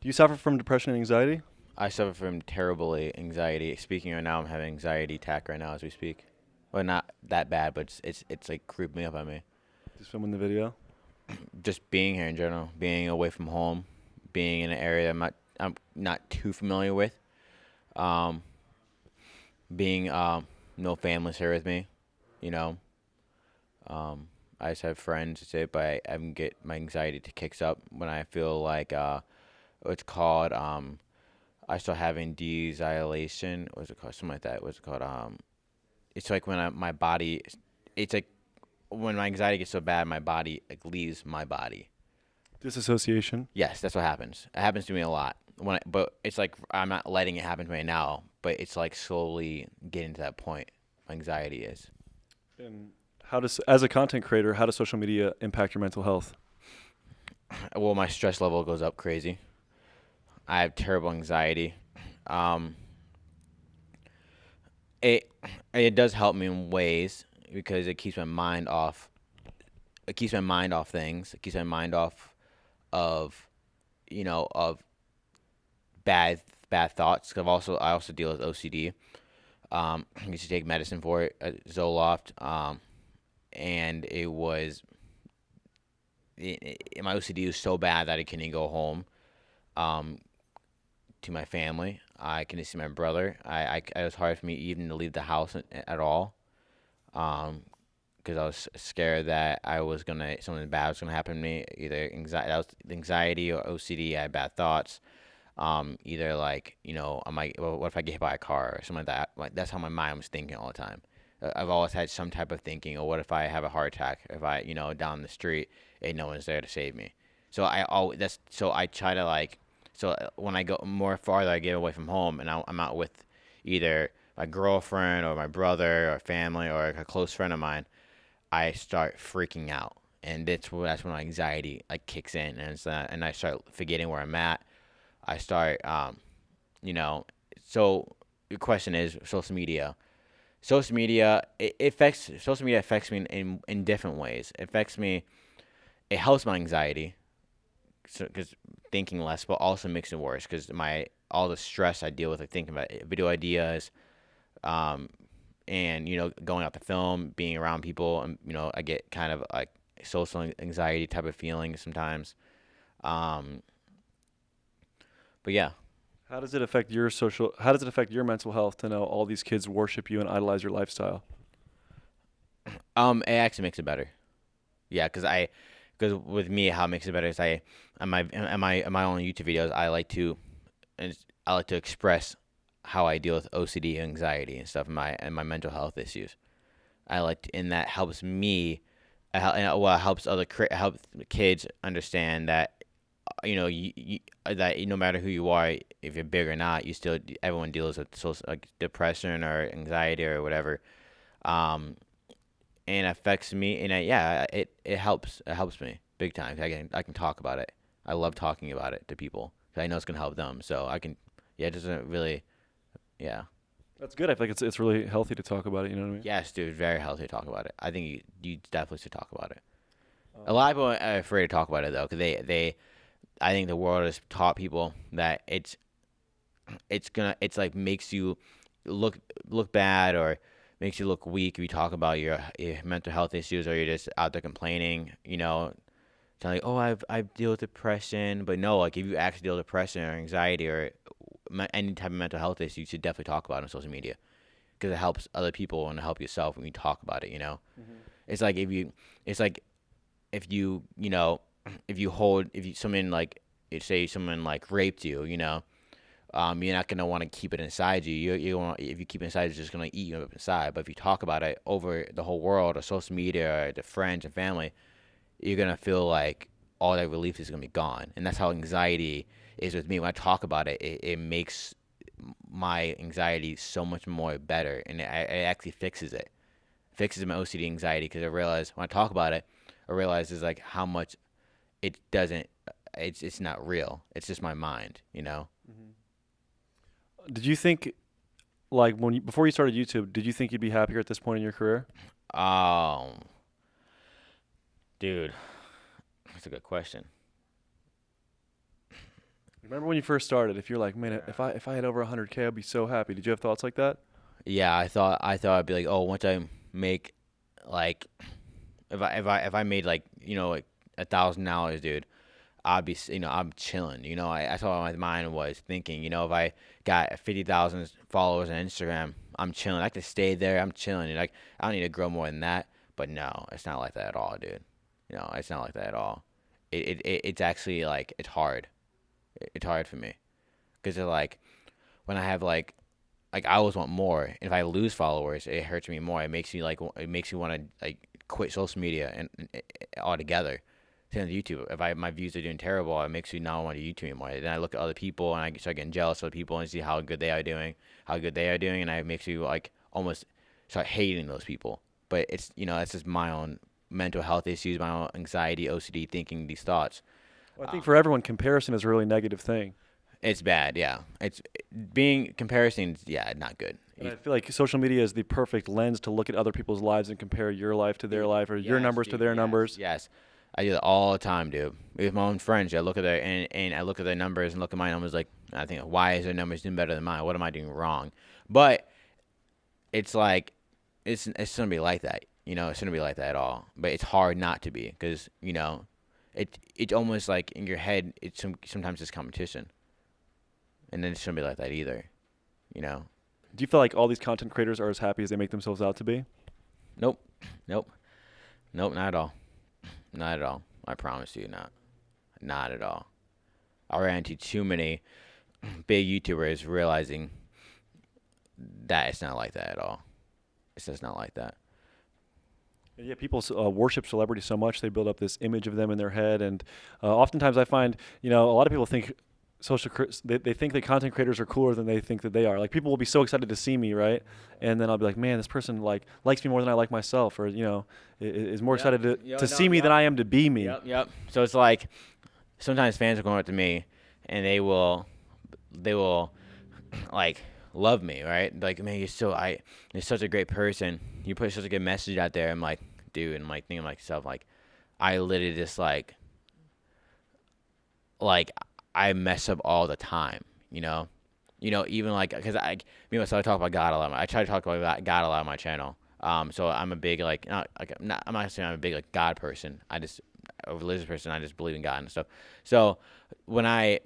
Do you suffer from depression and anxiety? I suffer from terrible anxiety. Speaking right now, I'm having anxiety attack right now as we speak. Well, not that bad, but it's like creeping up on me. Just filming the video. Just being here in general, being away from home, being in an area I'm not too familiar with. Um, being no families here with me, you know. Um, I just have friends to say, but I get my anxiety to kicks up when I feel like what's called I start having desylation. What's it called? Something like that. What's it called? It's like when my body, it's like when my anxiety gets so bad, my body like leaves my body. Disassociation. Yes, that's what happens. It happens to me a lot. But it's like I'm not letting it happen to me now, but it's like slowly getting to that point. My anxiety is. And as a content creator, how does social media impact your mental health? Well, my stress level goes up crazy. I have terrible anxiety. Um, it it does help me in ways because it keeps my mind off. It keeps my mind off things. It keeps my mind off of, of bad thoughts. 'Cause I also deal with OCD. I used to take medicine for it, Zoloft. And my OCD was so bad that I couldn't even go home. Um, to my family. I couldn't see my brother. It was hard for me even to leave the house at all. Because I was scared that something bad was gonna happen to me. Either anxiety or OCD. I had bad thoughts. Either like I might. Well, what if I get hit by a car or something like that? Like that's how my mind was thinking all the time. I've always had some type of thinking. Or what if I have a heart attack? If I down the street and no one's there to save me. So I try to like. So when I go more farther, I get away from home and I'm out with either my girlfriend or my brother or family or a close friend of mine. I start freaking out, and that's when my anxiety like kicks in, and I start forgetting where I'm at. I start, you know. So the question is social media. Social media affects me in different ways. It affects me. It helps my anxiety, because thinking less, but also makes it worse because my all the stress I deal with, like thinking about video ideas, um, and going out to film, being around people, and I get kind of like social anxiety type of feeling sometimes. Um, but yeah, How does it affect your mental health to know all these kids worship you and idolize your lifestyle? it actually makes it better. Yeah, because with me, how it makes it better is on my own YouTube videos, and I like to express how I deal with OCD, anxiety, and stuff, and my mental health issues. And that helps me, well, it helps helps kids understand that that no matter who you are, if you're big or not, everyone deals with social, like depression or anxiety or whatever. Um, and it affects me, and yeah, it helps me big time. I can talk about it. I love talking about it to people 'cause I know it's gonna help them. So I can, yeah, it doesn't really, yeah. That's good. I feel like it's really healthy to talk about it. You know what I mean? Yes, dude, very healthy to talk about it. I think you definitely should talk about it. A Um, lot of people are afraid to talk about it though, because I think the world has taught people that it's like makes you look bad, or makes you look weak if you talk about your mental health issues, or you're just out there complaining, telling like, oh, I deal with depression. But no, like if you actually deal with depression or anxiety or any type of mental health issue, you should definitely talk about it on social media, because it helps other people and it help yourself when you talk about it. mhm. It's like it's like if you you know if you someone like say someone like raped you, you're not gonna want to keep it inside you. If you keep it inside, it's just gonna eat you up inside. But if you talk about it over the whole world, or social media, or the friends and family, you're gonna feel like all that relief is gonna be gone. And that's how anxiety is with me. When I talk about it, it makes my anxiety so much more better, and it actually fixes my OCD anxiety, because I realize when I talk about it, I realize is like how much it doesn't. It's not real. It's just my mind. Mhm. Did you think, like, before you started YouTube, did you think you'd be happier at this point in your career? Um, dude, that's a good question. Remember when you first started? If you're like, man, if I had over 100K, I'd be so happy. Did you have thoughts like that? Yeah, I thought I'd be like, oh, once I make like if I made like like $1,000, dude, I'd be I'm chilling. That's what my mind was thinking. If I got 50,000 followers on Instagram, I'm chilling. I could stay there. I'm chilling. Like I don't need to grow more than that. But no, it's not like that at all, dude. It's not like that at all. It's actually like it's hard. It's hard for me because like when I have like I always want more. And if I lose followers, it hurts me more. It makes me want to like quit social media and altogether. Same with YouTube. If my views are doing terrible, it makes me not want to YouTube anymore. Then I look at other people and I start getting jealous of other people and see how good they are doing, and it makes me like almost start hating those people. But it's just my own mental health issues, my own anxiety, OCD, thinking these thoughts. Well, I think Um, for everyone, comparison is a really negative thing. it's bad, yeah. It's being comparisons, yeah, not good. And I feel like social media is the perfect lens to look at other people's lives and compare your life to their life or your Yes, numbers to dude. their Yes, numbers. yes. I do that all the time, dude. With my own friends, I look at and I look at their numbers and look at my numbers like I think, why is their numbers doing better than mine? What am I doing wrong? But it's like it shouldn't be like that. It shouldn't be like that at all. But it's hard not to be because it's almost like in your head. Sometimes it's competition, and then it shouldn't be like that either. You know. Do you feel like all these content creators are as happy as they make themselves out to be? Nope. Nope. Nope. Not at all. Not at all. I promise you, not. Not at all. I ran into too many big YouTubers realizing that it's not like that at all. It's just not like that. And yeah, people worship celebrities so much they build up this image of them in their head, and oftentimes I find a lot of people think they think that content creators are cooler than they think that they are. Like people will be so excited to see me, right? And then I'll be like, man, this person likes me more than I like myself, or is more excited to see me than I am to be me. Yep. So it's like sometimes fans will come up to me and they will like love me, right? Like, man, you're such a great person. You put such a good message out there. I'm like, dude, and I'm like thinking to myself, like, I literally just like I mess up all the time, even like because me myself I talk about God a lot. I try to talk about God a lot on my channel. So I'm a big like I'm not saying I'm a big like God person. A religious person. I just believe in God and stuff. So when I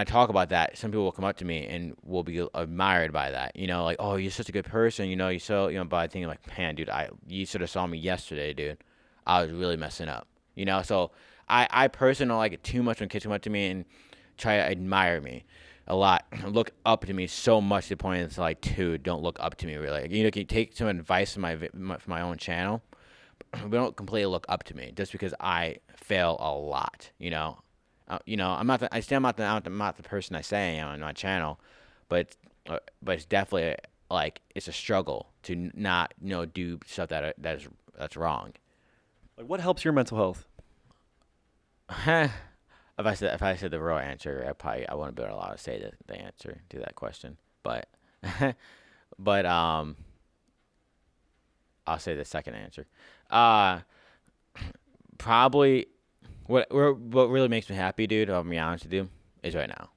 talk about that, some people will come up to me and will be admired by that. Like, oh, you're such a good person. You're so But I think like, man, dude, you should have saw me yesterday, dude. I was really messing up. So I personally don't like it too much when kids come up to me and try to admire me a lot, look up to me so much to the point it's like, dude, don't look up to me really. Can you take some advice from from my own channel, but don't completely look up to me just because I fail a lot. I'm not. I'm not the person I say I am on my channel, but it's definitely like it's a struggle to not do stuff that's wrong. Like what helps your mental health? If I said the real answer, I wouldn't be allowed to say the answer to that question. But but I'll say the second answer. Uh Probably what really makes me happy, dude. I'll be honest with you, is right now.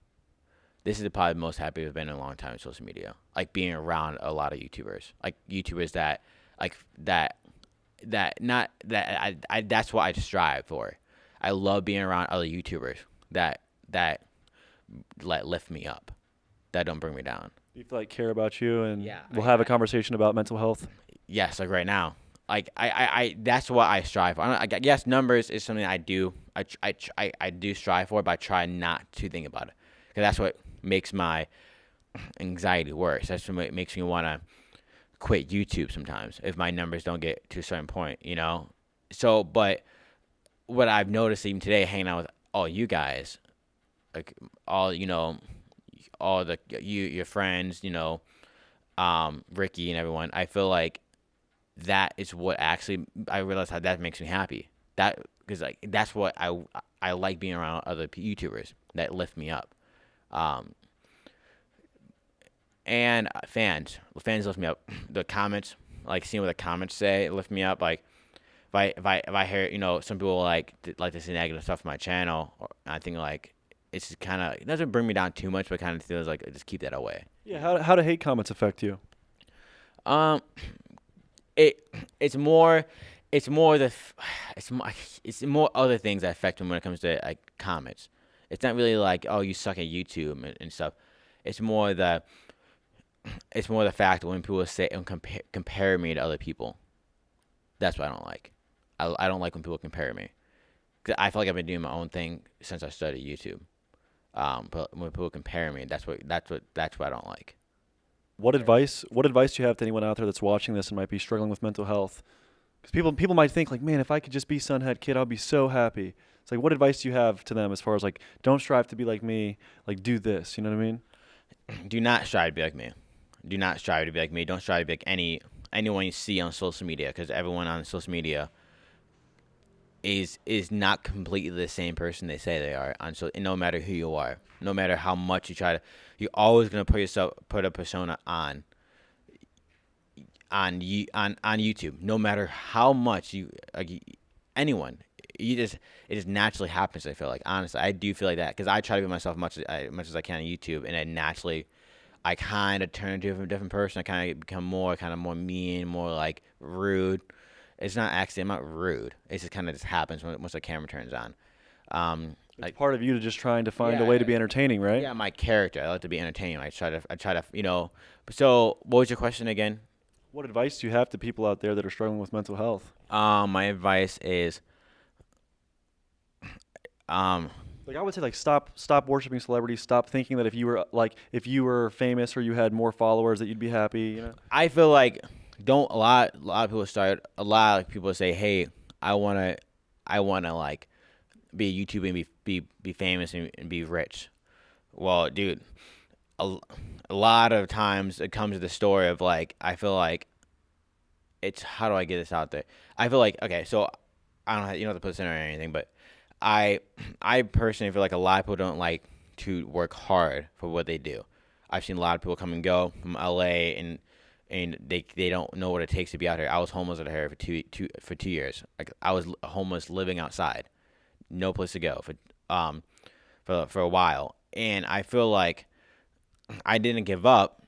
This is probably the most happy I've been in a long time in social media. Like being around a lot of YouTubers, like YouTubers that like that not that I that's what I strive for. I love being around other YouTubers that lift me up, that don't bring me down. Do you feel like care about you and Yeah, we'll have a conversation about mental health? Yes, like right now. Like I that's what I strive for. I guess numbers is something I do. I do strive for, but I try not to think about it because that's what makes my anxiety worse. That's what makes me want to quit YouTube sometimes if my numbers don't get to a certain point. So, but what I've noticed even today, hanging out with all you guys, like all your friends, Ricky and everyone, I feel like that is what actually I realize how that makes me happy. That because like that's what I like being around other YouTubers that lift me up. Um, and fans lift me up. The comments, like seeing what the comments say, lift me up. Like if I hear some people like to say negative stuff on my channel, I think like it's just kind of, it doesn't bring me down too much, but kind of feels like just keep that away. Yeah. How do hate comments affect you? Um, it it's more it's more the it's more other things that affect me when it comes to like comments. It's not really like, oh, you suck at YouTube and stuff. It's more the it's more the fact that when people say and compare me to other people. That's what I don't like. I don't like when people compare me. 'Cause I feel like I've been doing my own thing since I started YouTube. But when people compare me, that's what I don't like. What advice do you have to anyone out there that's watching this and might be struggling with mental health? Because people might think like, man, if I could just be SUNHATKID, I'll be so happy. It's like, what advice do you have to them as far as like, don't strive to be like me, like do this. You know what I mean? Do not strive to be like me. Do not strive to be like me. Don't strive to be like anyone you see on social media, because everyone on social media is not completely the same person they say they are. No matter who you are, no matter how much you try to, you're always gonna put a persona on YouTube. No matter how much anyone, it just naturally happens. I feel like, honestly, I do feel like that, because I try to be myself much as I can on YouTube, and it naturally, I kind of turn into a different person. I kind of become more mean, more like rude. It's not actually, I'm not rude. It just kind of just happens once the camera turns on. It's Like, part of you to just trying to find a yeah, way to be entertaining, right? yeah, my character. I like to be entertaining. I try to, So, what was your question again? What advice do you have to people out there that are struggling with mental health? My advice is, um, Like I would say, like stop worshiping celebrities. Stop thinking that if you were famous or you had more followers that you'd be happy. You know? I feel like don't a lot of people start a lot of people say, hey, I wanna like be a YouTuber and be famous and be rich. Well, dude, a lot of times it comes to the story of like, I feel like it's, how do I get this out there? I feel like, okay, so I don't have, you don't have to put this in or anything, but I I personally feel like a lot of people don't like to work hard for what they do. I've seen a lot of people come and go from LA, and they don't know what it takes to be out here. I was homeless out here for 2 years. Like, I was homeless, living outside, no place to go for a while, and I feel like I didn't give up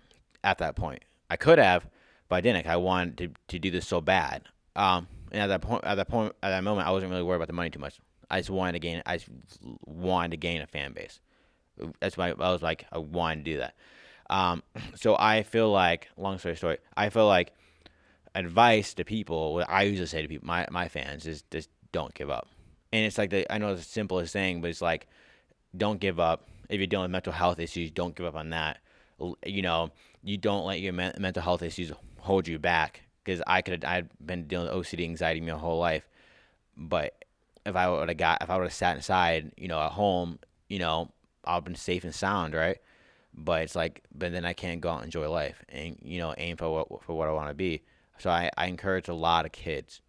at that point. I could have, but I didn't. I wanted to do this so bad. And at that moment, I wasn't really worried about the money too much. I just wanted to gain a fan base. That's why I was like, I wanted to do that. So I feel like, long story short, I feel like advice to people, what I usually say to people, my fans, is just don't give up. And it's like, I know it's the simplest thing, but it's like, don't give up. If you're dealing with mental health issues, don't give up on that. You don't let your mental health issues hold you back. Because I'd been dealing with OCD, anxiety my whole life, but if I would have sat inside, at home, I've been safe and sound, right? But it's like, but then I can't go out and enjoy life and aim for what I want to be. So I encourage a lot of kids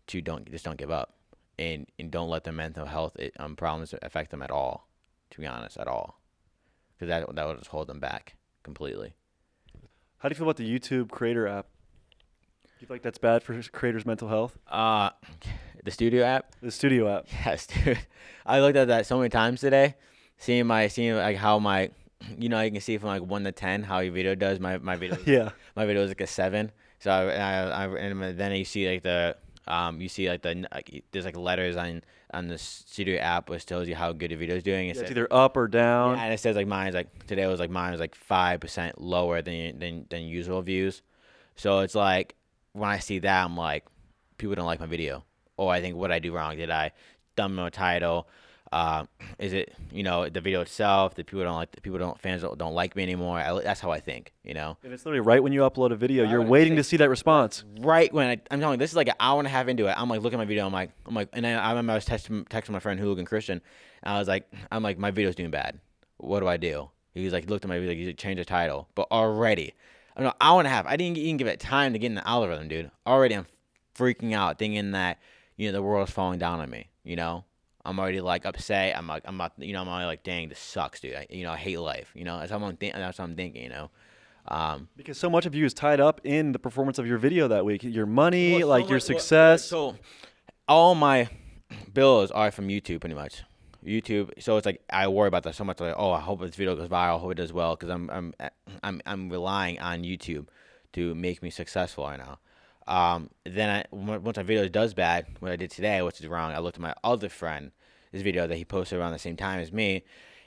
to don't give up, and don't let their mental health problems affect them at all. To be honest, at all, because that will just hold them back completely. How do you feel about the YouTube Creator app? Do you feel like that's bad for creators' mental health? The studio app. The Studio app. Yes, dude. I looked at that so many times today, seeing like how my, you can see from like 1 to 10 how your video does. My video, Yeah. my video is like a 7. So and then you see like there's like letters on the studio app, which tells you how good your video is doing. It's either up or down. Yeah, and it says like mine was like 5% lower than usual views. So it's like, when I see that, I'm like, people don't like my video. Or I think, what I do wrong? Did I thumb a title? Is it, the video itself that fans don't like me anymore? That's how I think, And it's literally right when you upload a video, Right you're when I waiting say- to see that response. Right when I'm telling you, this is like an hour and a half into it. I'm like, looking at my video. I'm like, and then I remember I was texting my friend Hooligan Christian, and I'm like, my video's doing bad. What do I do? He was like, he looked at my video, like, you should change the title. But already, I don't know, hour and a half. I didn't even give it time to get in the algorithm, dude. Already, I'm freaking out, thinking that the world's falling down on me. I'm already like upset. I'm already like, dang, this sucks, dude. I hate life. That's what I'm thinking. Because so much of you is tied up in the performance of your video that week. Your money, Well, like so your much- success. So all my bills are from YouTube, pretty much. YouTube. So it's like I worry about that so much. Like, oh, I hope this video goes viral. I hope it does well because I'm relying on YouTube to make me successful right now. Once my video does bad, what I did today, which is wrong, I looked at my other friend, this video that he posted around the same time as me,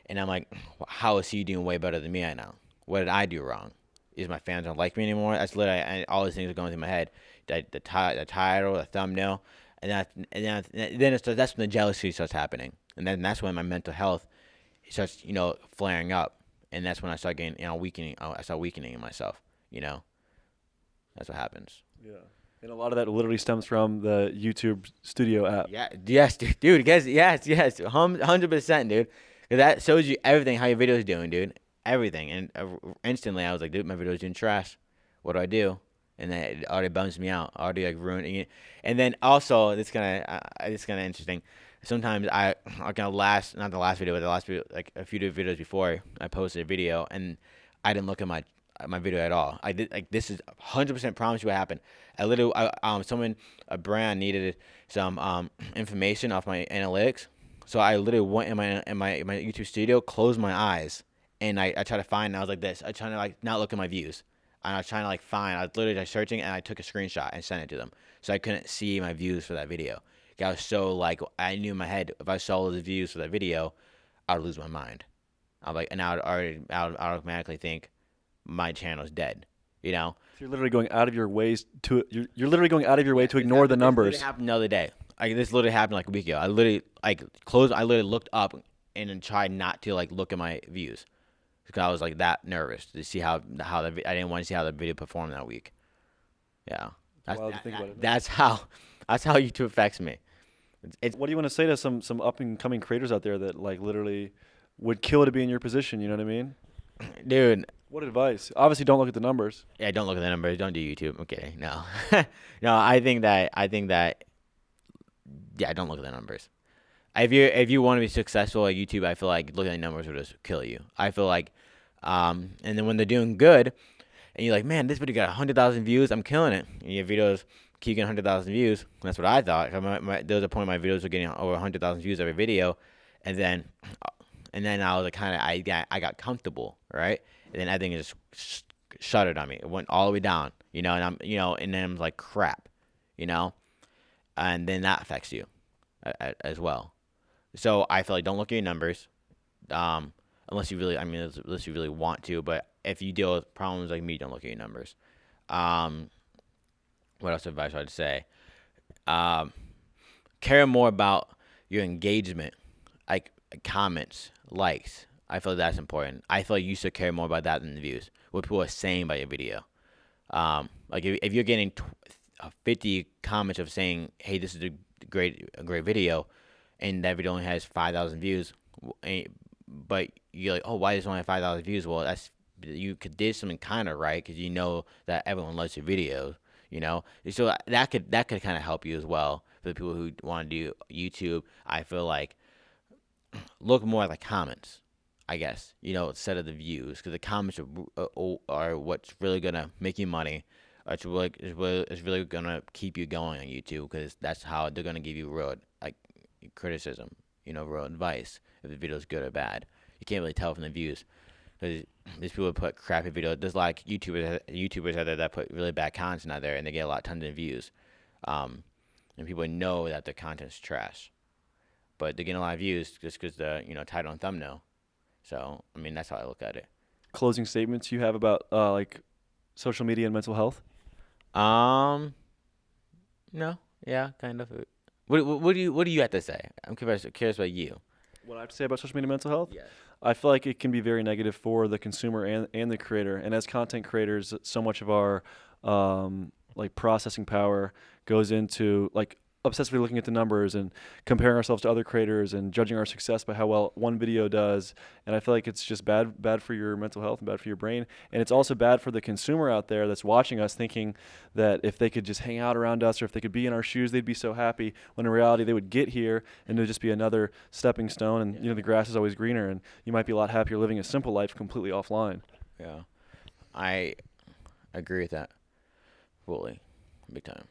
and I'm like, how is he doing way better than me right now? What did I do wrong? Is my fans don't like me anymore? That's literally all these things are going through my head. The title, the thumbnail, that's when the jealousy starts happening, and then that's when my mental health starts, flaring up, and that's when I start getting, weakening. I start weakening myself. That's what happens. Yeah. And a lot of that literally stems from the YouTube Studio app. Yeah. Yes, dude. Yes. 100%, dude. 'Cause that shows you everything how your video is doing, dude. Everything, and instantly I was like, dude, my video is doing trash. What do? And then it already bums me out, already like ruining it. And then also, it's kind of interesting. Sometimes not the last video, but the last video, like a few videos before, I posted a video and I didn't look at my video at all. I did, like, this is 100% promise you what happened. A brand needed some information off my analytics, so I literally went in my YouTube Studio, closed my eyes, and I tried to find. And I was like this. I tried to like not look at my views. And I was trying to like find. I was literally just searching, and I took a screenshot and sent it to them, so I couldn't see my views for that video. I was so like, I knew in my head if I saw the views for that video, I'd lose my mind. I would automatically think my channel's dead. So you're literally going out of your ways to you're literally going out of your way to ignore the numbers. This happened the other day. This literally happened like a week ago. I literally looked up and then tried not to like look at my views because I was like that nervous to see I didn't want to see how the video performed that week. Yeah, that's how YouTube affects me. What do you want to say to some up and coming creators out there that like literally would kill to be in your position? You know what I mean, dude? What advice? Obviously, don't look at the numbers. Yeah, don't look at the numbers. Don't do YouTube. I'm kidding. No, no. I think that. Yeah, don't look at the numbers. If you want to be successful at YouTube, I feel like looking at the numbers will just kill you. I feel like, and then when they're doing good, and you're like, man, this video got 100,000 views, I'm killing it. And your videos keep getting 100,000 views. That's what I thought. There was a point my videos were getting over 100,000 views every video, and then I was like, I got comfortable, right? And then everything just shuttered on me. It went all the way down, and and then I'm like, crap, and then that affects you as well. So I feel like don't look at your numbers, unless you really want to. But if you deal with problems like me, don't look at your numbers. What else advice I'd say? Care more about your engagement, like comments, likes. I feel like that's important. I feel like you should care more about that than the views. What people are saying about your video. Like if you're getting 50 comments of saying, "Hey, this is a great video," and that video only has 5,000 views, but you're like, "Oh, why does it only have 5,000 views?" Well, you did something kind of right because you know that everyone loves your videos. So that could kind of help you as well for the people who want to do YouTube. I feel like look more at the comments, I guess, instead of the views, because the comments are what's really gonna make you money. It's really gonna keep you going on YouTube, because that's how they're gonna give you real like criticism, real advice if the video is good or bad. You can't really tell from the views, because these people put crappy videos. There's like YouTubers out there that put really bad content out there, and they get tons of views, and people know that the content's trash, but they're getting a lot of views just because the title and thumbnail. So I mean, that's how I look at it. Closing statements you have about like social media and mental health? No, yeah, kind of. What do you have to say? I'm curious about you. What I have to say about social media and mental health? Yes. I feel like it can be very negative for the consumer and the creator. And as content creators, so much of our like processing power goes into like obsessively looking at the numbers and comparing ourselves to other creators and judging our success by how well one video does. And I feel like it's just bad for your mental health and bad for your brain. And it's also bad for the consumer out there that's watching us, thinking that if they could just hang out around us or if they could be in our shoes, they'd be so happy, when in reality they would get here and it would just be another stepping stone. And the grass is always greener, and you might be a lot happier living a simple life completely offline. Yeah, I agree with that fully, big time.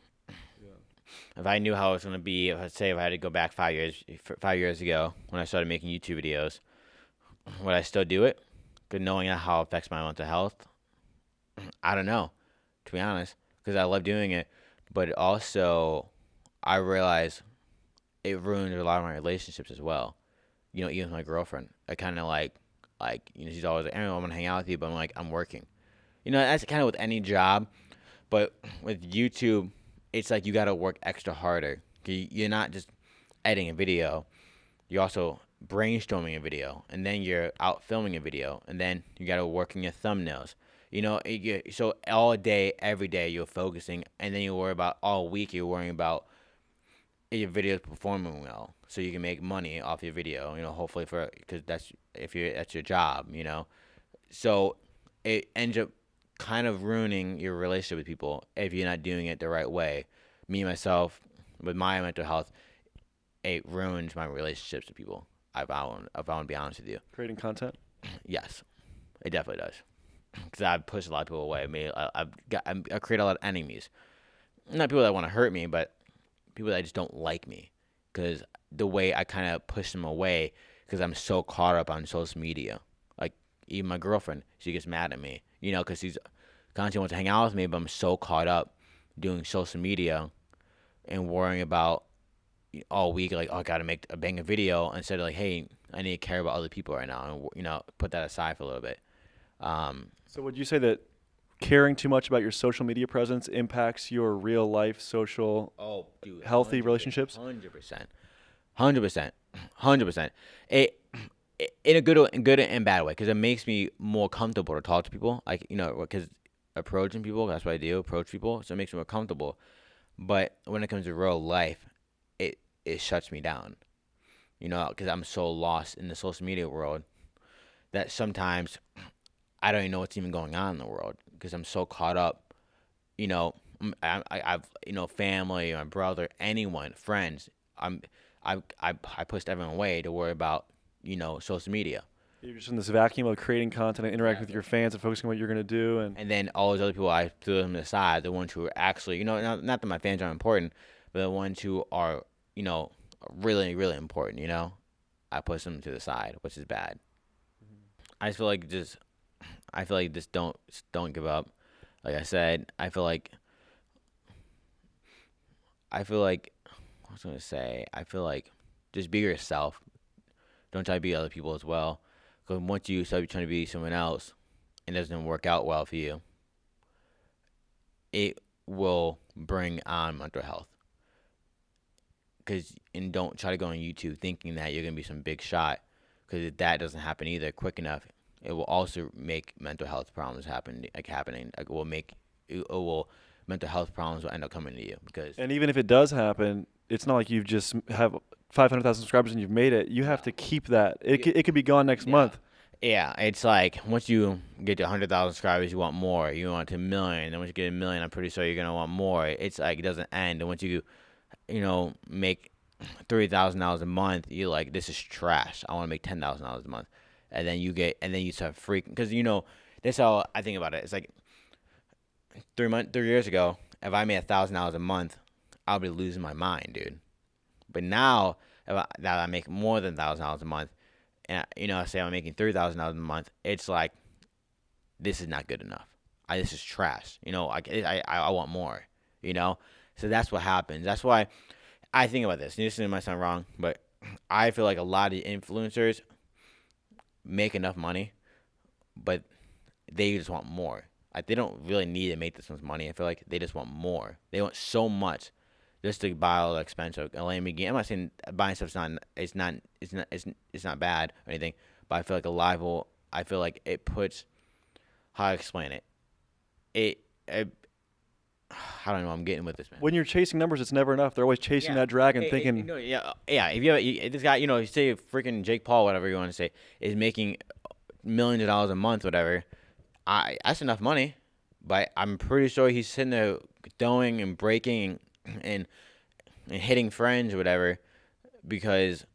If I knew how it was gonna be, let's say if I had to go back 5 years ago when I started making YouTube videos, would I still do it? Good, knowing how it affects my mental health. I don't know, to be honest, because I love doing it, but also I realize it ruined a lot of my relationships as well. Even with my girlfriend, I kind of she's always like, "Aaron, I want to hang out with you," but I'm like, I'm working. That's kind of with any job, but with YouTube, it's like you got to work extra harder. You're not just editing a video, you're also brainstorming a video, and then you're out filming a video, and then you got to work in your thumbnails. So all day, every day, you're focusing, and then you worry about all week. You're worrying about your video is performing well, so you can make money off your video. Hopefully because that's your job. So it ends up kind of ruining your relationship with people if you're not doing it the right way. Me myself, with my mental health, it ruins my relationships with people. If I want to be honest with you, Creating content. yes, it definitely does. Because I've pushed a lot of people away. I create a lot of enemies. Not people that want to hurt me, but people that just don't like me. Because the way I kind of push them away, because I'm so caught up on social media. Like, even my girlfriend, she gets mad at me. Because she's constantly wants to hang out with me, but I'm so caught up doing social media and worrying about all week, like, oh, I gotta bang a video, instead of like, hey, I need to care about other people right now, and put that aside for a little bit. So would you say that caring too much about your social media presence impacts your real life social Oh, dude, healthy relationships? 100%, 100%, 100%. In a good and bad way, because it makes me more comfortable to talk to people. Like, because approaching people, that's what I do, approach people, so it makes me more comfortable. But when it comes to real life, it shuts me down. Because I'm so lost in the social media world that sometimes I don't even know what's even going on in the world, because I'm so caught up. I've family, my brother, anyone, friends. I pushed everyone away to worry about social media. You're just in this vacuum of creating content and interacting with your fans and focusing on what you're going to do. And then all those other people, I threw them aside. The ones who are actually, not that my fans aren't important, but the ones who are, really, really important, I push them to the side, which is bad. I feel like just don't give up. Like I said, I feel like I was gonna say, I feel like just be yourself. Don't try to be other people as well. Because once you start trying to be someone else and it doesn't work out well for you, it will bring on mental health. And don't try to go on YouTube thinking that you're gonna be some big shot. Because if that doesn't happen either quick enough, it will also make mental health problems happening. Mental health problems will end up coming to you And even if it does happen, it's not like you've just have 500,000 subscribers and you've made it. You have to keep that. It could be gone next month. Yeah, it's like once you get to 100,000 subscribers, you want more. You want to 1 million. Then once you get 1 million, I'm pretty sure you're gonna want more. It's like it doesn't end. And once you make $30,000 a month, you're like, this is trash. I want to make $10,000 a month. And then you start freaking, because that's how I think about it. It's like 3 years ago, if I made $1,000 a month, I'll be losing my mind, dude. But now, that I make more than $1,000 a month, and say I'm making $3,000 a month, it's like, this is not good enough. This is trash. I want more. So that's what happens. That's why I think about this. This might sound wrong, but I feel like a lot of influencers make enough money, but they just want more. Like, they don't really need to make this much money. I feel like they just want more. They want so much just to buy all the expensive Lamborghini. I'm not saying buying stuff's not bad or anything, but I feel like a lot of people, I feel like it puts, how I explain it, I don't know. I'm getting with this, man. When you're chasing numbers, it's never enough. They're always chasing that dragon, thinking. Yeah. If this guy, say freaking Jake Paul, whatever you want to say, is making millions of dollars a month, whatever. That's enough money, but I'm pretty sure he's sitting there throwing and breaking and hitting friends or whatever, because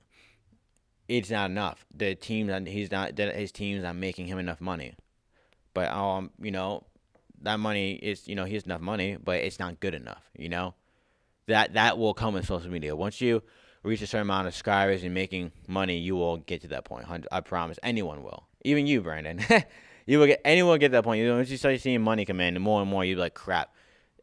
it's not enough. His team's not making him enough money. But that money is, he has enough money, but it's not good enough, That will come with social media. Once you reach a certain amount of subscribers and making money, you will get to that point. I promise. Anyone will. Even you, Brandon. Anyone will get to that point. Once you start seeing money come in, more and more, you're like, crap.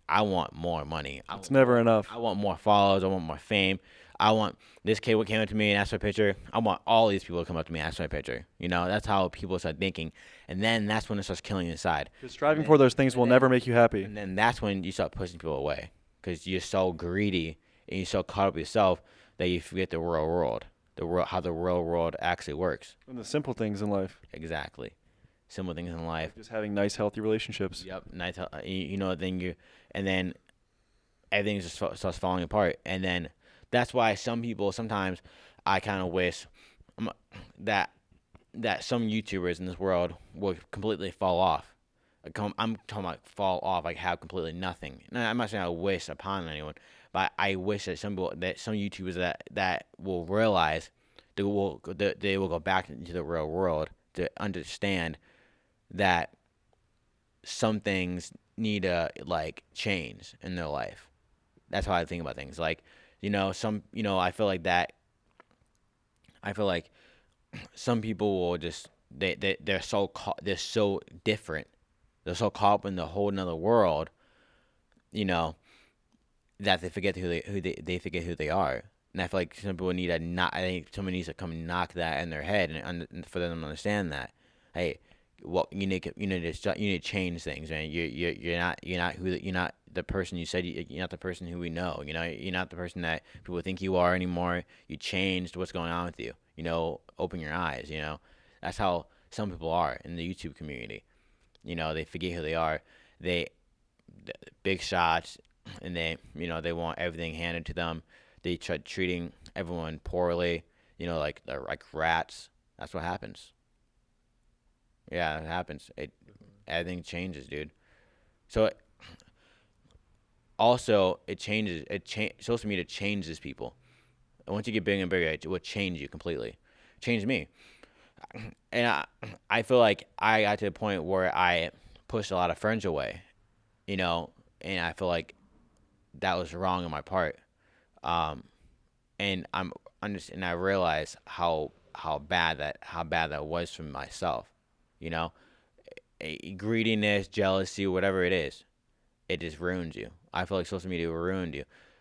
I want more money. It's never enough. I want more followers. I want more fame. I want this kid who came up to me and asked for a picture. I want all these people to come up to me and ask for a picture. That's how people start thinking. And then that's when it starts killing you inside. Because striving for those things will never make you happy. And then that's when you start pushing people away. Because you're so greedy and you're so caught up with yourself that you forget the real world. How the real world actually works. And the simple things in life. Exactly. Simple things in life. Just having nice, healthy relationships. Yep. Nice. And then everything just starts falling apart. And then that's why sometimes I kind of wish that some YouTubers in this world will completely fall off. I'm talking about fall off, like have completely nothing. And I'm not saying I wish upon anyone, but I wish that some YouTubers that will realize they will go back into the real world to understand that some things need to change in their life. That's how I think about things. I feel like some people will just they're so different. They're so caught up in the whole another world, that they forget they forget who they are. And I feel like some people need I think somebody needs to come knock that in their head and for them to understand that, hey, you need to change things, man. You're not the person you said you're not the person who we know. You're not the person that people think you are anymore. You changed. What's going on with you? Open your eyes. That's how some people are in the YouTube community. They forget who they are. The big shots, and they want everything handed to them. They try treating everyone poorly. Like rats. That's what happens. Yeah, it happens. Everything changes, dude. So it changes. Social media changes people. And once you get bigger and bigger, it will change you completely. Change me. And I feel like I got to the point where I pushed a lot of friends away, and I feel like that was wrong on my part. And I realized how bad that was for myself. Greediness, jealousy, whatever it is, it just ruins you. I feel like social media ruined you.